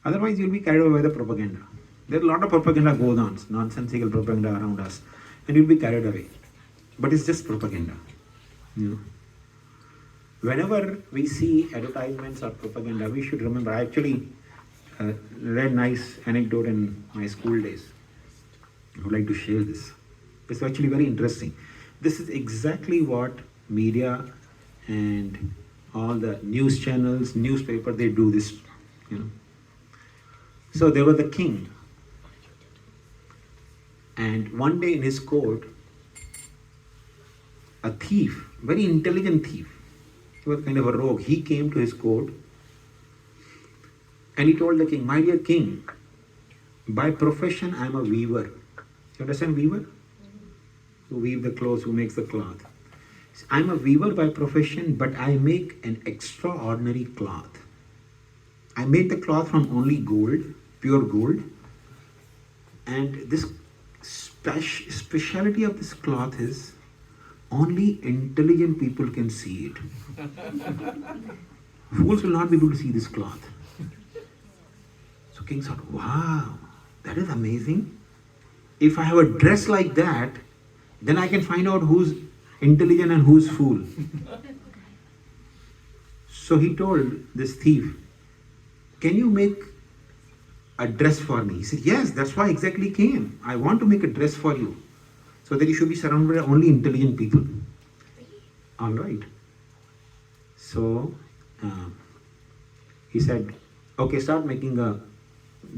Otherwise, you'll be carried away by the propaganda. There's a lot of propaganda goes on, nonsensical propaganda around us, and you'll be carried away. But it's just propaganda. You know. Whenever we see advertisements or propaganda, we should remember. I actually read a nice anecdote in my school days. I would like to share this. It's actually very interesting. This is exactly what media and all the news channels, newspaper, they do this, you know. So there was the king, and one day in his court, a thief, very intelligent thief, he was kind of a rogue, he came to his court and he told the king, my dear king, by profession I am a weaver. You understand weaver? Who weave the clothes, who makes the cloth. I am a weaver by profession, but I make an extraordinary cloth. I made the cloth from only gold, pure gold, and this speciality of this cloth is only intelligent people can see it. Fools will not be able to see this cloth. So king thought, wow, that is amazing. If I have a dress like that, then I can find out who's intelligent and who's fool. So he told this thief, can you make a dress for me? He said, yes, that's why I exactly came. I want to make a dress for you, so that you should be surrounded by only intelligent people. All right. So he said, okay, start making a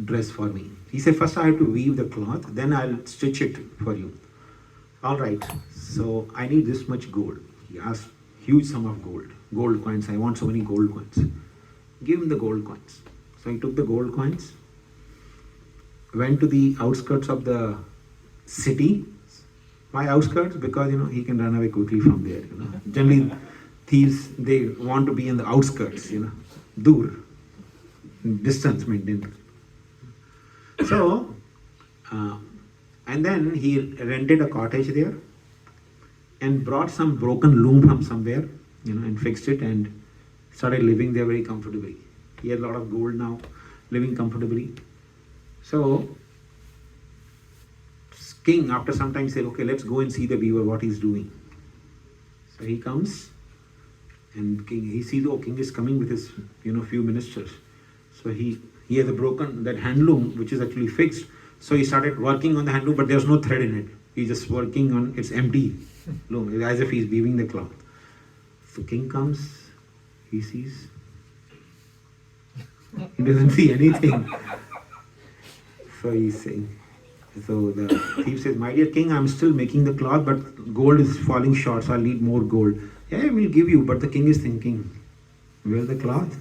dress for me. He said, first I have to weave the cloth, then I'll stitch it for you. All right, so I need this much gold. He asked huge sum of gold coins. I want so many gold coins. Give him the gold coins. So he took the gold coins, went to the outskirts of the city. Why outskirts? Because he can run away quickly from there. Generally, thieves, they want to be in the outskirts. Dur, distance maintained. So, and then he rented a cottage there and brought some broken loom from somewhere, and fixed it and started living there very comfortably. He had a lot of gold now, living comfortably. So, king after some time said, okay, let's go and see the weaver, what he's doing. So he comes and he sees, oh, king is coming with his, few ministers. So he has a broken, that handloom, which is actually fixed. So he started working on the handloom, but there's no thread in it. He's just working on, it's empty loom, as if he's weaving the cloth. So king comes, he sees, he doesn't see anything. So he's saying, so the thief says, my dear king, I'm still making the cloth, but gold is falling short, so I'll need more gold. Yeah, we'll give you, but the king is thinking, where's the cloth?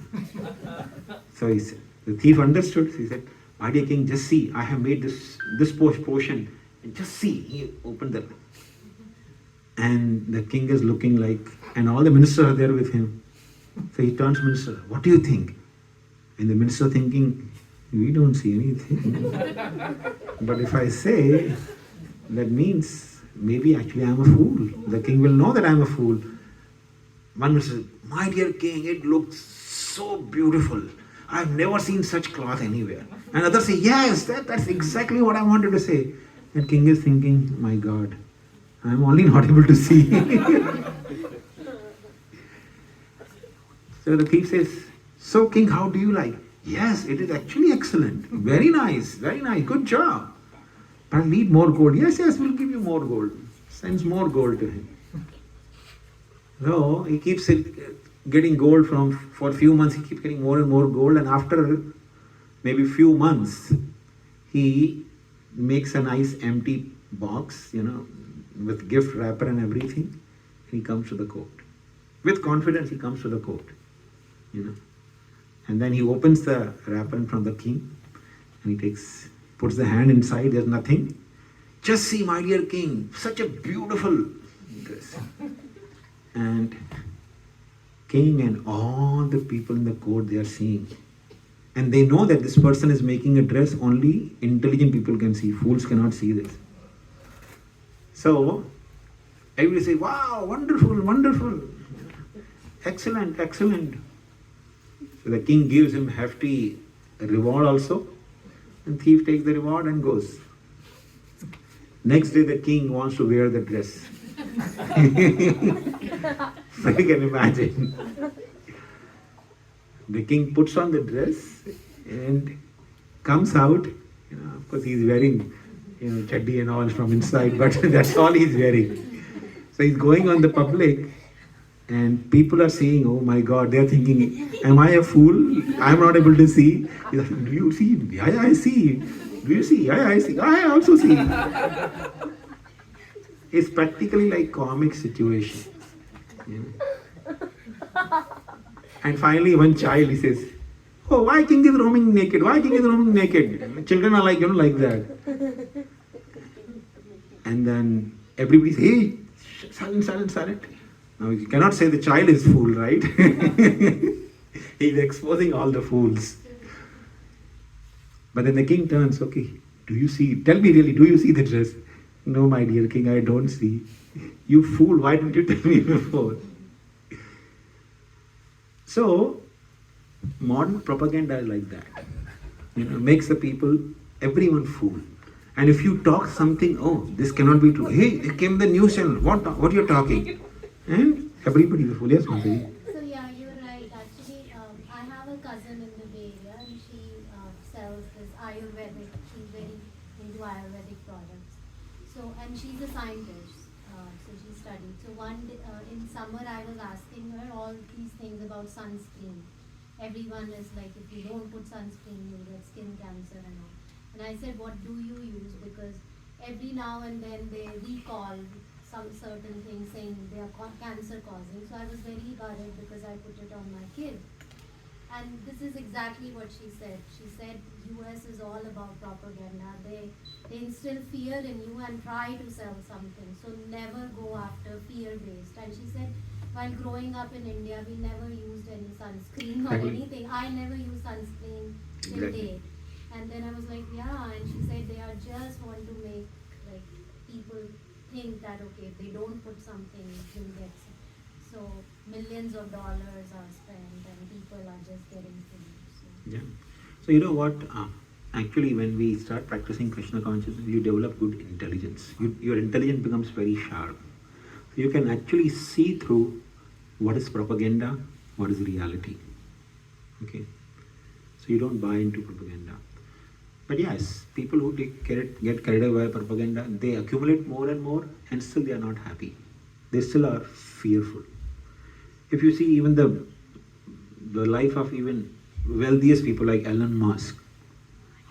So he said, the thief understood. He said, my dear king, just see, I have made this portion, and just see. He opened the, and the king is looking like, and all the ministers are there with him. So he turns to the minister, what do you think? And the minister thinking, we don't see anything. But if I say, that means maybe actually I'm a fool. The king will know that I'm a fool. One minister says, my dear king, it looks so beautiful. I've never seen such cloth anywhere. And others say, yes, that's exactly what I wanted to say. And king is thinking, my God, I'm only not able to see. So the thief says, so king, how do you like? Yes, it is actually excellent. Very nice, good job. But I need more gold. Yes, we'll give you more gold. Sends more gold to him. So he keeps getting gold for a few months, he keeps getting more and more gold, and after maybe a few months, he makes a nice empty box, with gift wrapper and everything. He comes to the court. With confidence, he comes to the court, And then he opens the wrapper in front of the king, and he puts the hand inside, there's nothing. Just see, my dear king, such a beautiful dress. And king and all the people in the court, they are seeing. And they know that this person is making a dress only intelligent people can see. Fools cannot see this. So, everybody say, wow, wonderful, wonderful. Excellent, excellent. So the king gives him hefty a reward also. And thief takes the reward and goes. Next day the king wants to wear the dress. So you can imagine. The king puts on the dress and comes out. Of course he's wearing chaddi and all from inside, but that's all he's wearing. So he's going on the public and people are saying, oh my God, they're thinking, am I a fool? I'm not able to see. He's like, do you see? Yeah, I see. Do you see? Yeah, I see. I also see. It's practically like comic situation. And finally one child, he says, oh, why king is roaming naked? Why king is roaming naked? Children are like, like that. And then everybody says, hey, silent. Now you cannot say the child is fool, right? He's exposing all the fools. But then the king turns, okay, do you see? Tell me really, do you see the dress? No, my dear king, I don't see. You fool, why didn't you tell me before? So, modern propaganda is like that. Makes the people, everyone fool. And if you talk something, oh, this cannot be true. Hey, it came the news channel. What you're talking? And everybody is a fool. Yes, Mataji. So yeah, you're right. Actually, I have a cousin in the Bay Area and she sells this Ayurvedic. She's very into Ayurvedic products. So, and she's a scientist. So she studied. So one day, in summer, I was asking her all these things about sunscreen. Everyone is like, if you don't put sunscreen, you'll get skin cancer and all. And I said, what do you use? Because every now and then they recall some certain things saying they are cancer causing. So I was very worried because I put it on my kid. And this is exactly what she said. She said US is all about propaganda. They instill fear in you and try to sell something. So never go after fear-based. And she said, while growing up in India, we never used any sunscreen or anything. I never used sunscreen till date. And then I was like, yeah. And she said they are just want to make like people think that okay, if they don't put something, you'll get some. So millions of dollars are spent and people are just getting food. So. Yeah. So you know what? Actually, when we start practicing Krishna consciousness, you develop good intelligence. Your intelligence becomes very sharp. So you can actually see through what is propaganda, what is reality. Okay. So you don't buy into propaganda. But yes, people who get carried away by propaganda, they accumulate more and more and still they are not happy. They still are fearful. If you see even the life of even wealthiest people like Elon Musk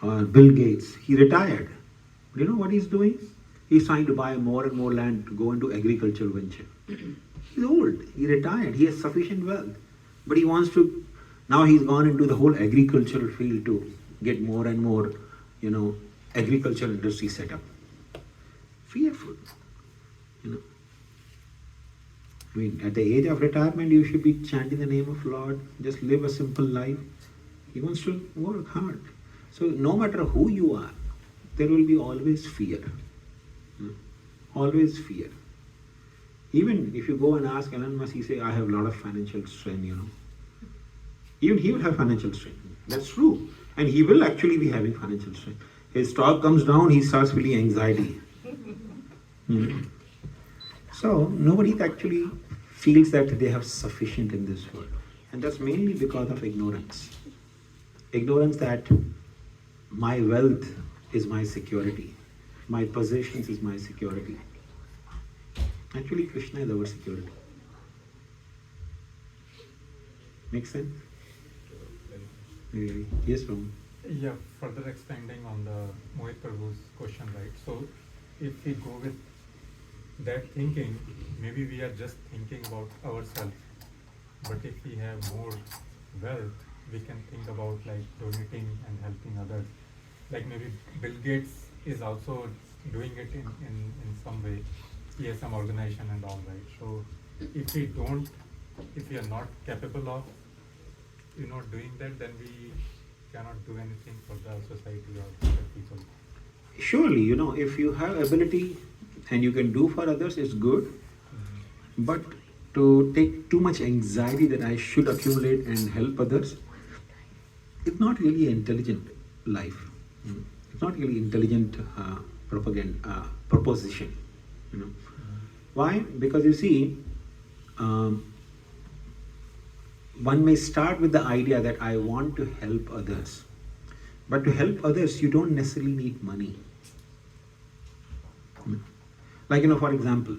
or Bill Gates, he retired. But you know what he's doing? He's trying to buy more and more land to go into agricultural venture. He's old, he retired, he has sufficient wealth. But he wants to, now he's gone into the whole agricultural field to get more and more, agricultural industry set up. Fearful, I mean, at the age of retirement, you should be chanting the name of Lord, just live a simple life. He wants to work hard. So no matter who you are, there will be always fear. Always fear. Even if you go and ask Elon Musk, he say, I have a lot of financial strain, Even he will have financial strain. That's true. And he will actually be having financial strain. His stock comes down, he starts feeling anxiety. So nobody actually feels that they have sufficient in this world. And that's mainly because of ignorance. Ignorance that my wealth is my security. My possessions is my security. Actually, Krishna is our security. Make sense? Yes, Ram. Yeah, further expanding on the Mohit Prabhu's question, right? So, if we go with that thinking, maybe we are just thinking about ourselves. But if we have more wealth, we can think about like donating and helping others. Like maybe Bill Gates is also doing it in some way. He has some organization and all, right? So if we are not capable of, doing that, then we cannot do anything for the society or for the people. Surely, if you have ability and you can do for others, it's good. Mm-hmm. But to take too much anxiety that I should accumulate and help others, it's not really an intelligent life. It's not really intelligent proposition. You know. Why? Because you see, one may start with the idea that I want to help others. But to help others, you don't necessarily need money. Like, for example,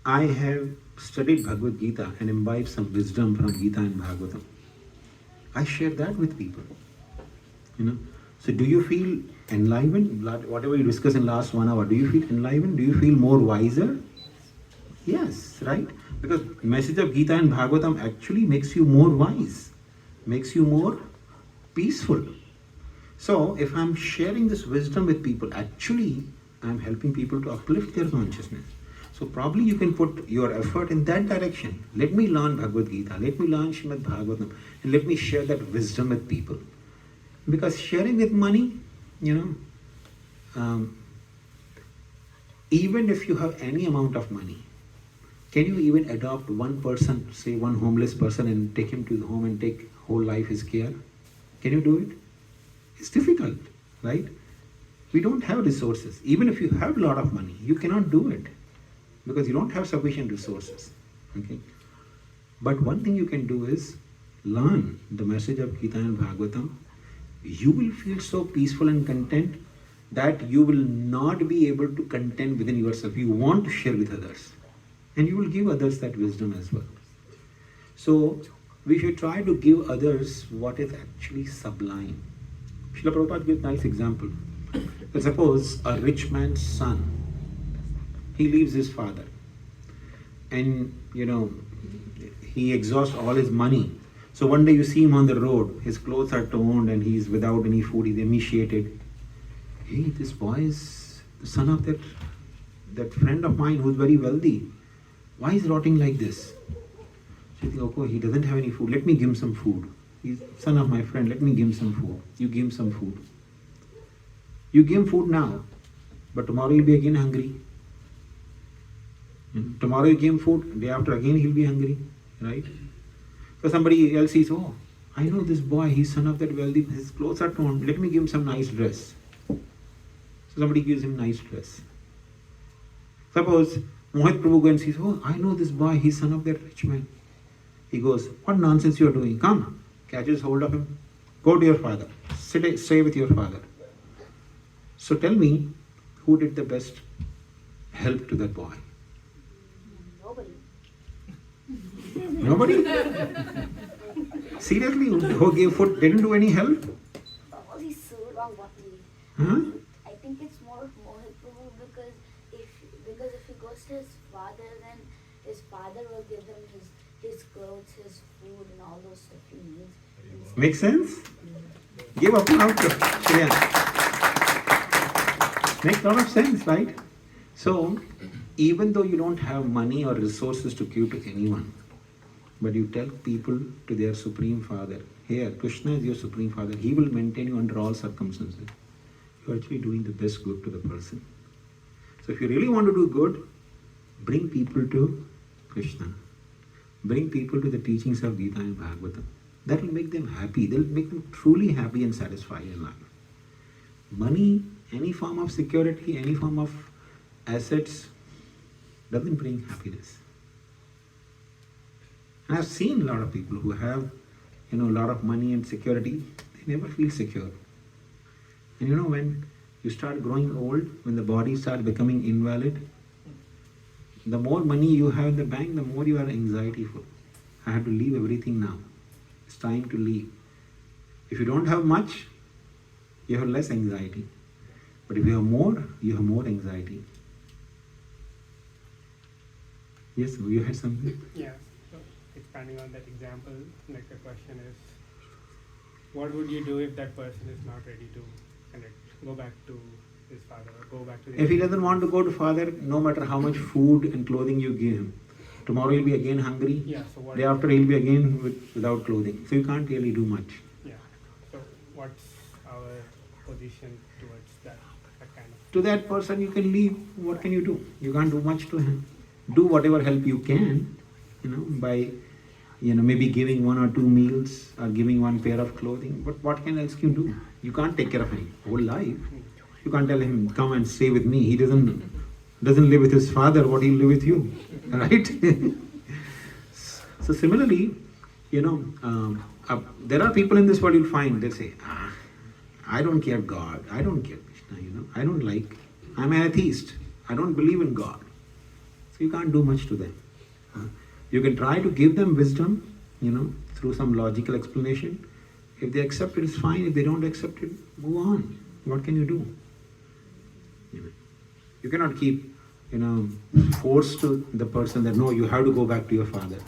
I have studied Bhagavad Gita and imbibed some wisdom from Gita and Bhagavatam. I share that with people. So do you feel enlivened? Whatever you discussed in last 1 hour, do you feel enlivened? Do you feel more wiser? Yes, right? Because message of Gita and Bhagavatam actually makes you more wise, makes you more peaceful. So if I'm sharing this wisdom with people, actually I'm helping people to uplift their consciousness. So probably you can put your effort in that direction. Let me learn Bhagavad Gita, let me learn Srimad Bhagavatam, and let me share that wisdom with people. Because sharing with money, even if you have any amount of money, can you even adopt one person, say one homeless person, and take him to the home and take whole life his care? Can you do it? It's difficult, right? We don't have resources. Even if you have a lot of money, you cannot do it because you don't have sufficient resources. Okay? But one thing you can do is learn the message of Gita and Bhagavatam. You will feel so peaceful and content that you will not be able to contend within yourself. You want to share with others. And you will give others that wisdom as well. So we should try to give others what is actually sublime. Srila Prabhupada gives a nice example. But suppose a rich man's son, he leaves his father. And, he exhausts all his money. So one day you see him on the road, his clothes are torn and he's without any food, he's emaciated. Hey, this boy is the son of that friend of mine who's very wealthy. Why is he rotting like this? So you think, okay, he doesn't have any food, let me give him some food. He's son of my friend, let me give him some food. You give him some food. You give him food now, but tomorrow he'll be again hungry. Tomorrow you give him food, day after again he'll be hungry, right? So somebody else says, oh, I know this boy, he's son of that wealthy, his clothes are torn, let me give him some nice dress. So somebody gives him nice dress. Suppose Mohit Prabhu goes and says, oh, I know this boy, he's son of that rich man. He goes, what nonsense you are doing? Come, catches hold of him. Go to your father. Stay with your father. So tell me, who did the best help to that boy? Nobody. Nobody? Seriously, who gave food didn't do any help? All is so wrong what we. Huh? I think it's more Mohit Prabhu because if he goes to his father, then his father will give him his clothes, his food, and all those stuff he needs. Make sense? Give applause to Shreya. Makes a lot of sense, right? So, even though you don't have money or resources to give to anyone, but you tell people to their Supreme Father, here, Krishna is your Supreme Father, He will maintain you under all circumstances. You're actually doing the best good to the person. So if you really want to do good, bring people to Krishna. Bring people to the teachings of Gita and Bhagavatam. That will make them happy. That will make them truly happy and satisfied in life. Money, any form of security, any form of assets, doesn't bring happiness. And I've seen a lot of people who have, a lot of money and security, they never feel secure. And when you start growing old, when the body starts becoming invalid, the more money you have in the bank, the more you are anxietyful. I have to leave everything now. It's time to leave. If you don't have much, you have less anxiety. But if you have more anxiety. Yes, you had something? Yeah, so expanding on that example, like the question is, what would you do if that person is not ready to go back to his father or go back to the... If he doesn't want to go to father, no matter how much food and clothing you give him, tomorrow he'll be again hungry, Yeah, so what... day after he'll be again without clothing. So you can't really do much. Yeah, so what's our position towards that kind of... To that person you can leave, what can you do? You can't do much to him. Do whatever help you can, by maybe giving 1 or 2 meals or giving one pair of clothing. But what can else can you do? You can't take care of him whole life. You can't tell him, come and stay with me. He doesn't live with his father. What he'll live with you, right? So similarly, there are people in this world you'll find, they say, I don't care God, I don't care Krishna, I'm an atheist, I don't believe in God. So you can't do much to them. You can try to give them wisdom, through some logical explanation. If they accept it, it's fine. If they don't accept it, move on. What can you do? You cannot keep, force to the person that no, you have to go back to your father.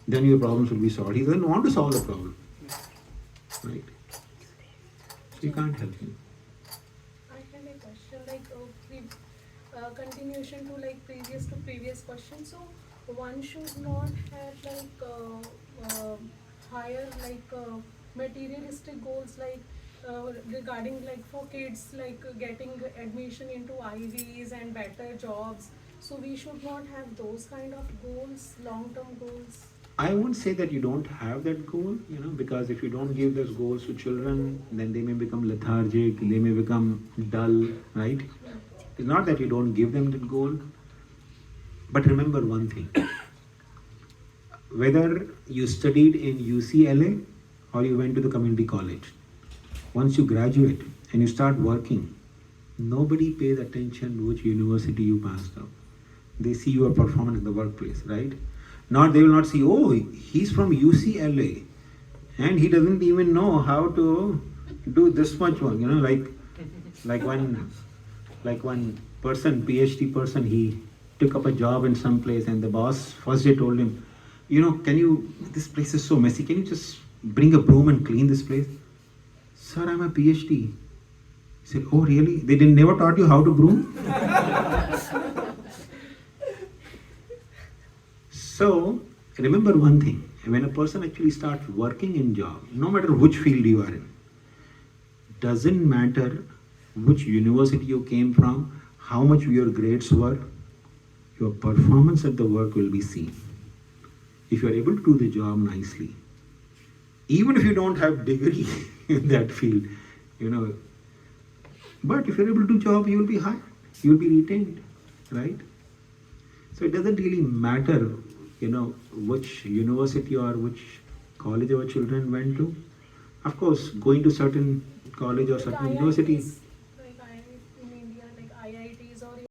Then your problems will be solved. He doesn't want to solve the problem, right? So you can't help him. I had a question, continuation to previous question. So one should not have higher materialistic goals regarding for kids getting admission into IVs and better jobs. So we should not have those kind of goals, long-term goals. I won't say that you don't have that goal, because if you don't give those goals to children, then they may become lethargic, they may become dull, right? It's not that you don't give them that goal, but remember one thing. Whether you studied in UCLA or you went to the community college, once you graduate and you start working, nobody pays attention which university you passed out. They see your performance in the workplace, right? They will not see, oh, he's from UCLA and he doesn't even know how to do this much work, like one person, PhD person, he took up a job in some place and the boss first day told him, this place is so messy, can you just bring a broom and clean this place? Sir, I'm a PhD. He said, oh really? They never taught you how to broom? So, remember one thing, when a person actually starts working in job, no matter which field you are in, doesn't matter which university you came from, how much your grades were, your performance at the work will be seen. If you are able to do the job nicely, even if you don't have degree in that field, but if you're able to do job, you will be hired, you will be retained, right? So it doesn't really matter, which university or which college our children went to. Of course, going to certain college or certain university